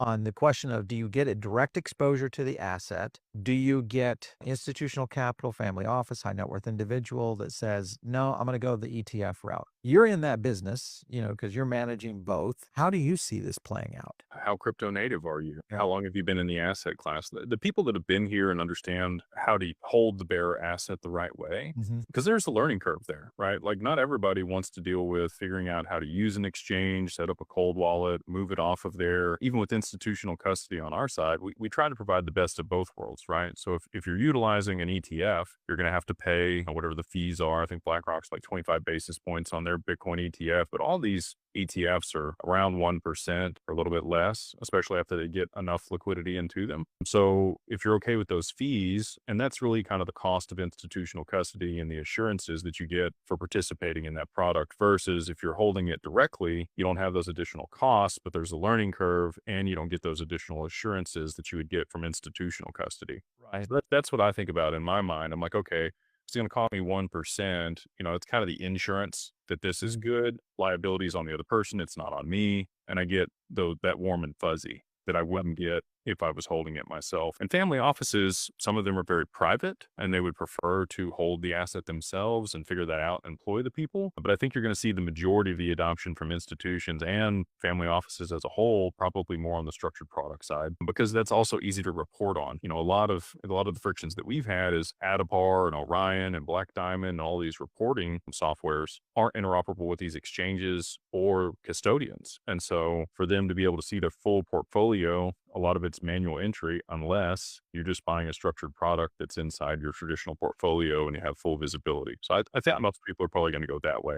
on the question of, do you get a direct exposure to the asset? Do you get institutional capital, family office, high net worth individual that says, no, I'm going to go the ETF route? You're in that business, because you're managing both. How do you see this playing out? How crypto native are you? Yeah. How long have you been in the asset class? The people that have been here and understand how to hold the bearer asset the right way, Hmm. because there's a learning curve there, right? Like not everybody wants to deal with figuring out how to use an exchange, set up a cold wallet, move it off of there. Even with institutional custody on our side, we try to provide the best of both worlds, right? So if you're utilizing an ETF, you're going to have to pay whatever the fees are. I think BlackRock's like 25 basis points on their Bitcoin ETF, but all these ETFs are around 1% or a little bit less, especially after they get enough liquidity into them. So if you're okay with those fees, and that's really kind of the cost of institutional custody and the assurances that you get for participating in that product versus if you're holding it directly, you don't have those additional costs, but there's a learning curve and you don't get those additional assurances that you would get from institutional custody. Right. So that's what I think about in my mind. I'm like, okay, it's going to cost me 1%. It's kind of the insurance that this is good. Liability is on the other person. It's not on me. And I get that warm and fuzzy that I wouldn't get if I was holding it myself. And family offices, some of them are very private and they would prefer to hold the asset themselves and figure that out and employ the people. But I think you're going to see the majority of the adoption from institutions and family offices as a whole, probably more on the structured product side, because that's also easy to report on. A lot of the frictions that we've had is Adapar and Orion and Black Diamond and all these reporting softwares aren't interoperable with these exchanges or custodians. And so for them to be able to see the full portfolio, a lot of it's manual entry unless you're just buying a structured product that's inside your traditional portfolio and you have full visibility. So I think most people are probably going to go that way.